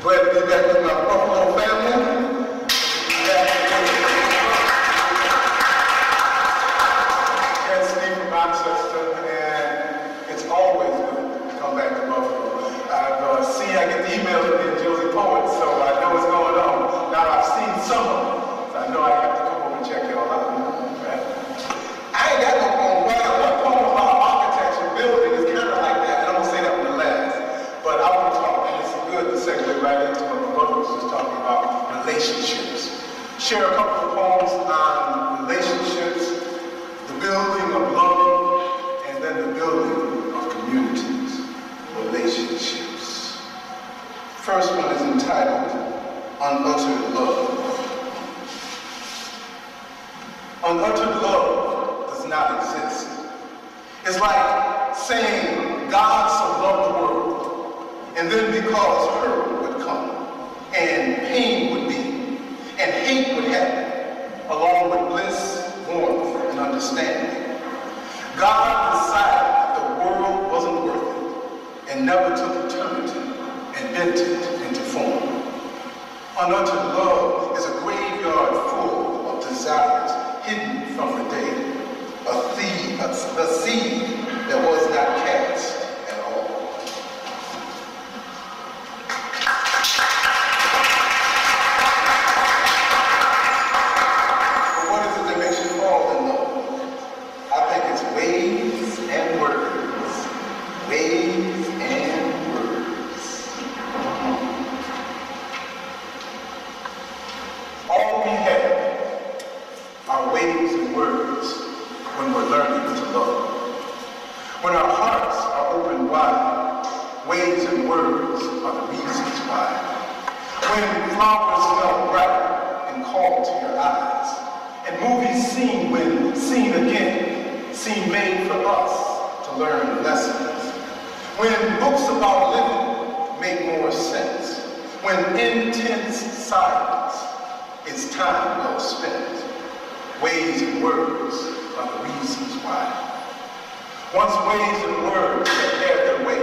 Glad to be back with my Buffalo family. Kenn Snead from Manchester, and it's always good to come back to Buffalo. I get the emails from the Josie Poets, so I know what's going on. Now I've seen some of them, so I know I have to come over and check y'all out. Right? I ain't got no poem. Well, I got one poem about architecture, building. It's kind of like that, and I'm going to say that one the last. But I want to talk, and it's good to segue right into what my brother was just talking about, relationships. Share a couple of poems on relationships, the building of love, and then the building of communities, relationships. First one is entitled, Unuttered Love. Unuttered love does not exist. It's like saying God so loved the world, and then because hurt would come, and pain would be, and hate would happen, along with bliss, warmth, and understanding. God decided the world wasn't worth it, and never took eternity and bent it into form. Unuttered love is a graveyard full of desires hidden from the day, a seed that was not cast at all. But what is it that makes you fall in love? I think it's ways and words. Ways and words. All we have are ways and words when we're learning to love. When our hearts are open wide, ways and words are the reasons why. When flowers smell bright and call to your eyes, and movies seen when seen again seem made for us to learn lessons. When books about living make more sense. When intense silence is time well spent. Ways and words are the reasons why. Once ways and words have had their way,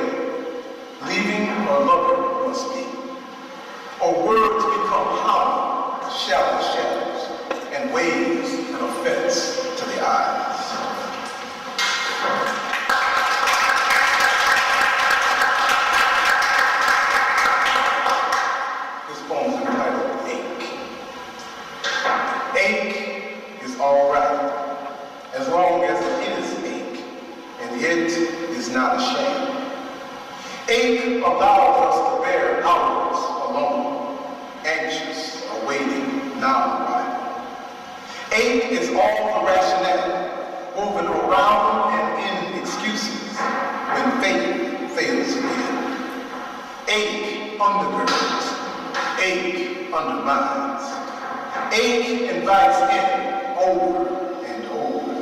leaving or loving must be. Or words become hollow, shallow shadows, and waves an offense to the eyes. This poem is entitled Ache. Ache is all right, as long as it is ache, and it is not a shame. Ache allows us to bear hours alone, anxious, awaiting now arrival. Ache is all the rationale, woven around and in excuses when faith fails again. Ache undergirds, ache undermines. Ache invites in over and over.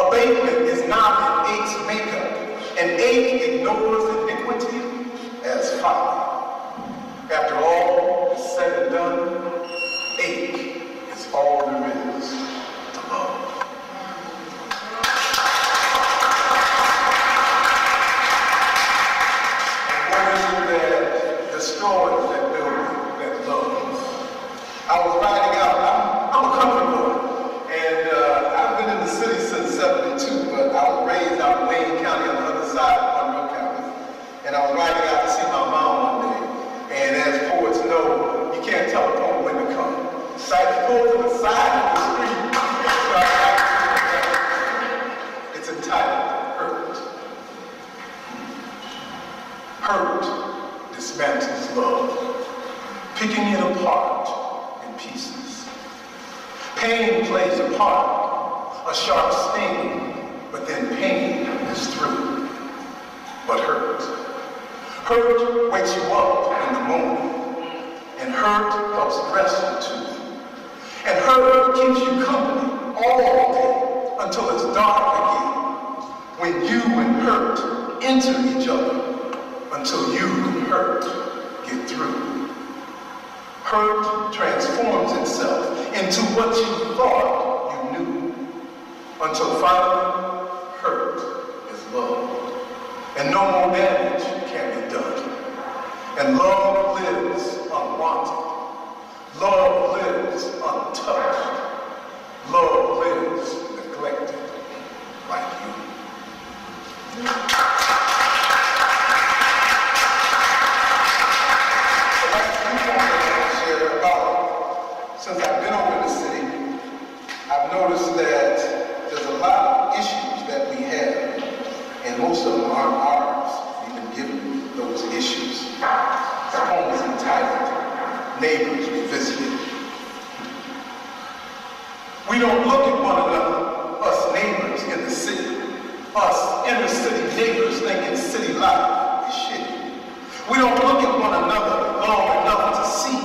Abatement is not an ache's makeup. An ache ignores iniquity as folly. After all is said and done, ache is all there is to love. And what is it that destroys that building, that love? I was riding out, I'm a country boy, and I've been in the city since 72, but I was raised out in Wayne County on the other side of Monroe County. And I was riding out to see my mom one day, and as poets know, you can't tell a poem when to come. So I pulled to the side of the street and started writing. It's entitled Hurt. Hurt dismantles love, picking it apart in pieces. Pain plays a part, a sharp sting, but then pain is through. But hurt wakes you up in the morning, and hurt helps rest you too. And hurt keeps you company all day until it's dark again, when you and hurt enter each other until you and hurt get through. Hurt transforms itself into what you thought you knew, until finally hurt is love, and no more damage can be done. And love lives untouched. Love lives neglected like you. Since I've been over in the city, I've noticed that there's a lot of issues that we have, and most of them aren't ours. We've been given those issues. Home is entitled, neighbors revisited. We don't look at one another, us neighbors in the city, us inner city neighbors thinking city life is shitty. We don't look at one another long enough to see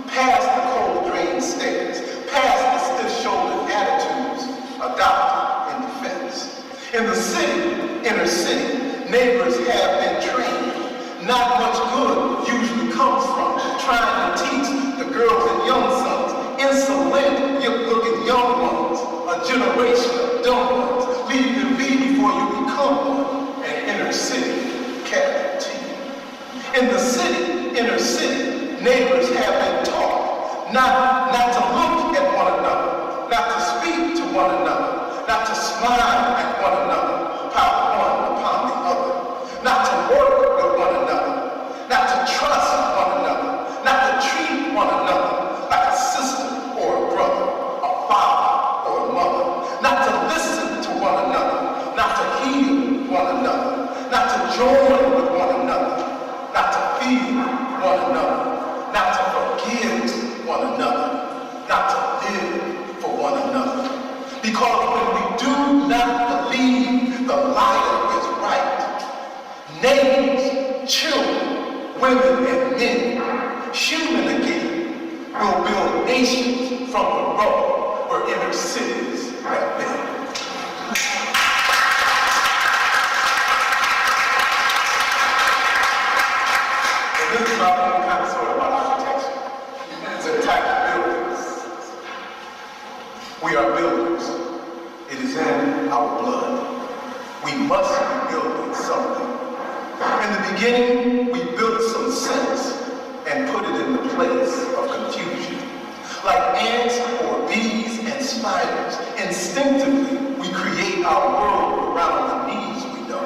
past the cold drain stairs, past the stiff-shouldered attitudes adopted in defense. In the city, inner city, neighbors have been trained. Not much good usually comes from trying to teach the girls and young sons, insolent, looking young ones, a generation of dumb ones, leave them be before you become one, an inner city capital T. In the city, inner city, neighbors have been taught not to look at one another, not to speak to one another, not to smile at one another, pile one upon the other, not to work with one another, not to trust one another, not to treat one another like a sister or a brother, a father or a mother, not to listen to one another, not to heal one another, not to join with one another, not to feel one another, not to forgive one another, not to live for one another. Because when we do not believe the liar is right, neighbors, children, women, and men, human again, will build nations from the rubble where inner cities have been. This is my own kind of story about architecture. It's a type of buildings. We are builders. It is in our blood. We must be building something. In the beginning, we built some sense and put it in the place of confusion. Like ants or bees and spiders, instinctively we create our world around the needs we know,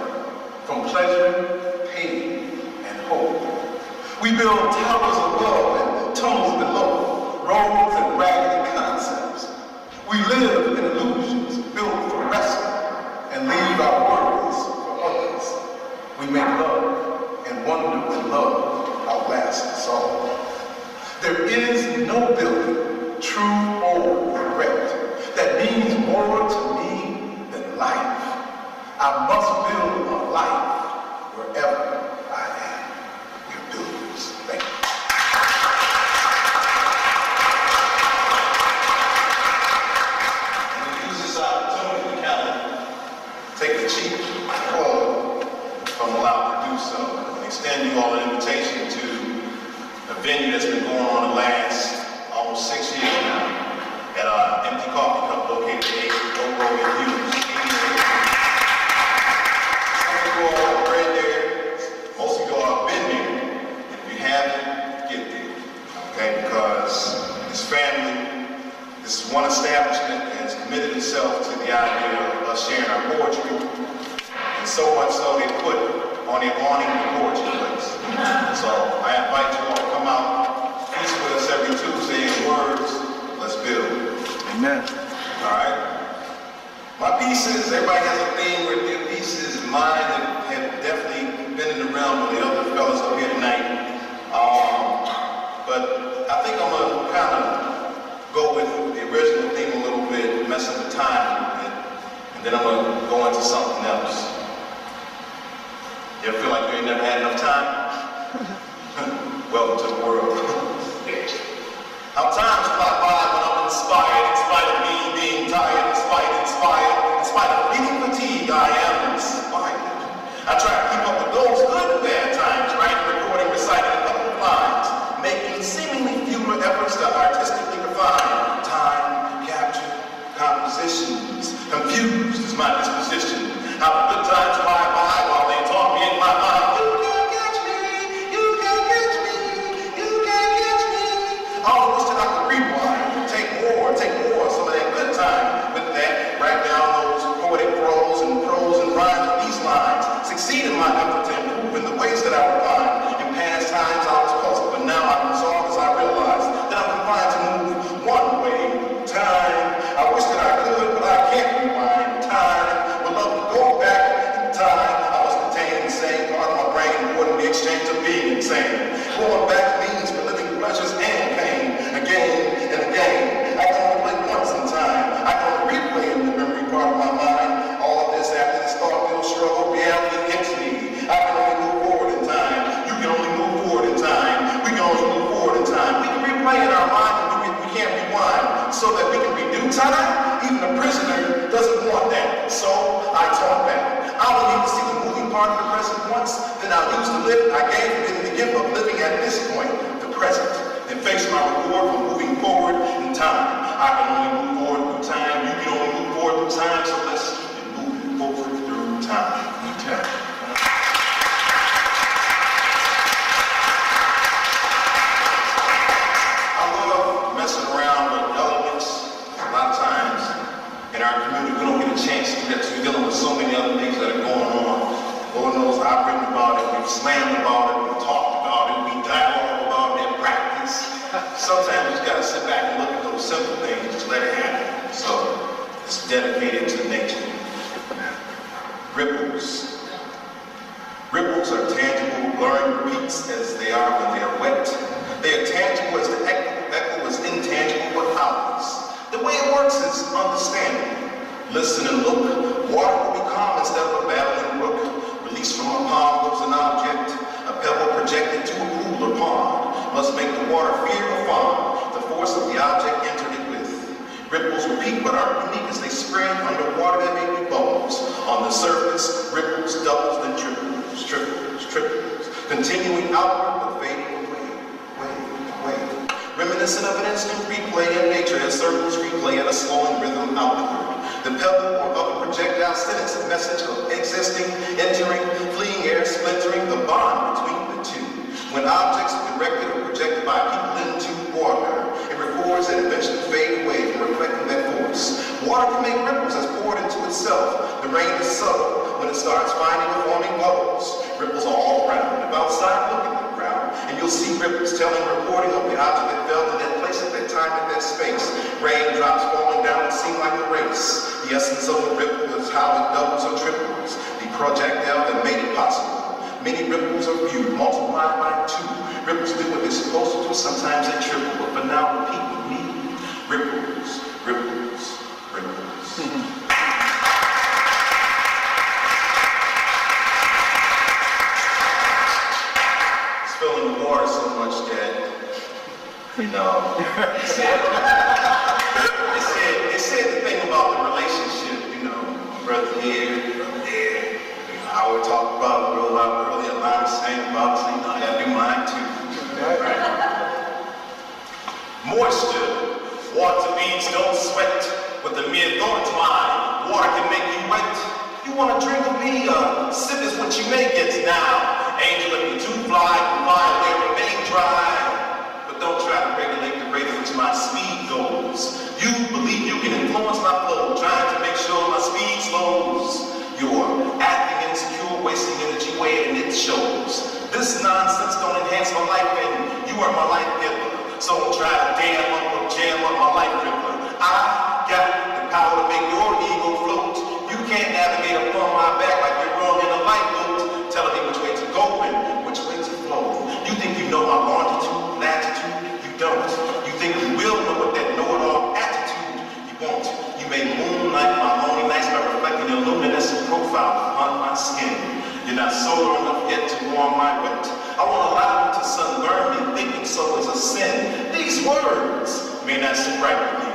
from pleasure, pain, and hope. We build towers above and tunnels below, roads and raggedy concepts. We live in illusions built for rescue and leave our worries for others. We make love and wonder when love outlasts us all. There is no building, true or correct, that means more to me than life. I must build a life wherever I am. We're builders. Thank you. I'm going to use this opportunity to kind of take the cheap forward if I'm allowed to do so, and extend you all an invitation to a venue that's been going on the last almost 6 years now at our Empty Coffee Cup located at 8 Robert Hughes. Some of you all have read there, most of you all have been there. If you haven't, get there, okay? Because this family, this one establishment has committed itself to the idea of us sharing our poetry, and so much so they put on their awning the poetry place. So I invite you all to come out, feast with us every Tuesday in words. Let's build. Amen. All right. My pieces, everybody has a theme with their pieces. Mine have definitely been in the realm of the other fellas up here tonight. But I think I'm gonna kind of go with the original theme a little bit, mess up the time a little bit, and then I'm gonna go into something else. You ever feel like you ain't never had enough time? Welcome to the world. How times fly by when I'm inspired, in spite of me being tired, in spite of feeling fatigue, I am inspired. I try to keep up with those good and bad times, writing, recording, reciting a couple of lines, making seemingly fewer efforts to artistically refine time, capture, compositions. Confused is my disposition. How the good times fly by while they talk me in my mind. You can't catch me. ashamed of being insane. Going back means for living pleasures and pain, again and again. I can only play once in time. I can only replay in the memory part of my mind. All of this after this thought-filled struggle, reality hits me. I can only move forward in time. You can only move forward in time. We can only move forward in time. We can replay in our mind, but we can't rewind. So that we can redo time, even a prisoner doesn't want that. So I taught back. I will need to see the moving part of the present once, then I'll use the lift I gave him the gift of living at this point, the present, and face my reward for moving forward in time. I can only move forward through time. You can only move forward through time, so let's keep it moving forward through time. Okay. I love messing around with elements. A lot of times in our community, we don't get a chance to do that because we're dealing with so many other things that are going on. Lord knows I've written about it, we've slammed about it, we've talked about it, we dialogue about it in practice. Sometimes you just gotta sit back and look at those simple things and just let it happen. So it's dedicated to nature. Ripples. Ripples are tangible, blurring repeats as they are when they are wet. They are tangible as the echo is intangible but obvious. The way it works is understanding. Listen and look. Water will be calm instead of a babbling brook. Released from a pond was an object. A pebble projected to a pool or pond must make the water fear or fawn. The force of the object entered it with. Ripples repeat but aren't unique as they spread underwater. There may be bubbles. On the surface, ripples, doubles, then triples, triples, triples. Continuing outward but fading away, away. Reminiscent of an instant replay in nature as circles replay at a slowing rhythm outward. The pebble or other projectile sends its message of existing, entering, fleeing air, splintering the bond between the two. When objects are directed or projected by people into water, it records and eventually fade away from reflecting that force. Water can make ripples as poured into itself. The rain is subtle when it starts finding or forming bubbles. Ripples are all around. If outside, look at the ground, and you'll see ripples telling, reporting of the object that fell in that place at that time, at that space. Raindrops falling down seem like a race. The essence of the ripple is how it doubles or triples. The projectile that made it possible. Many ripples are viewed, multiplied by 2. Ripples do what they're supposed to do, sometimes they triple. But for now, repeat with me. Ripples, ripples, ripples. It's filling the water so much that, you know, they said the thing about the relationship, you know, brother here, brother there. You know, I would talk about it a little while earlier, a lot of saying about it, so you know, I gotta do mine too. Right? Moisture. Water beads don't sweat with the mere thought line. Water can make you wet. You wanna drink of me? Sip is what you may get now. Angel, if you too fly, can fly away, remain dry. But don't try to regulate the rate at which my speed goes. You believe you can influence my flow, trying to make sure my speed slows. You're acting insecure, wasting energy where and it shows. This nonsense don't enhance my life, and you are my life giver. So don't try to damn up or jam up my life ripper. I got the power to make your ego float. You can't navigate upon my back like you're wrong in a lifeboat, telling me which way to go and which way to flow. You think you know my longitude, latitude? You don't. You think you will know what that know-it-all attitude? You won't. You may moonlight my lonely nights by reflecting your luminescent profile upon my skin. You're not solar enough yet to warm my wet. I won't allow you to sunburn me, thinking so is a sin. These words may not sit right with you.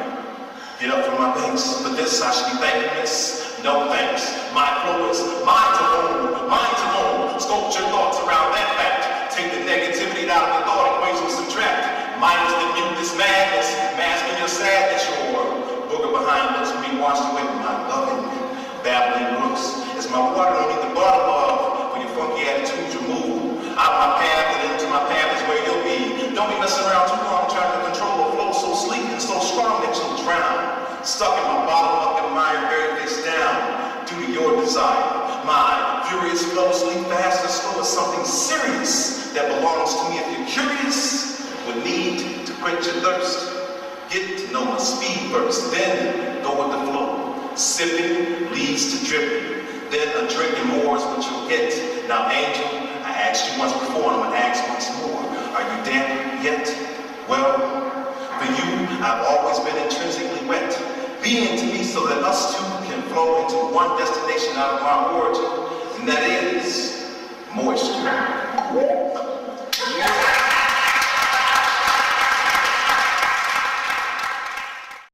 Get up from my banks. For this I should be thanking this. No thanks. My flow is mine to own, mine to own. Sculpture thoughts around that fact. Take the negativity out of the thought equation, subtract. Minus the mute, this madness, masking your sadness, your booger behind looks being washed away with my loving, babbling brooks. As my water don't need the bottom of, when your funky attitudes remove. Out my path and into my path is where you'll be. Don't be messing around too long trying to control a flow so sleek and so strong that you'll drown. Stuck in my bottom up in mire, very face down, due to your desire. My furious flow, sleep fast and slow is something serious that belongs to me. If you're curious, would need to quench your thirst. Get to know my speed first, then go with the flow. Sipping leads to dripping, then a drinking more is what you'll get. Now, angel, I asked you once before, and I'm going to ask once more. Are you damp yet? Well, for you, I've always been intrinsically wet, being to me so that us two can flow into one destination out of our origin, and that is moisture.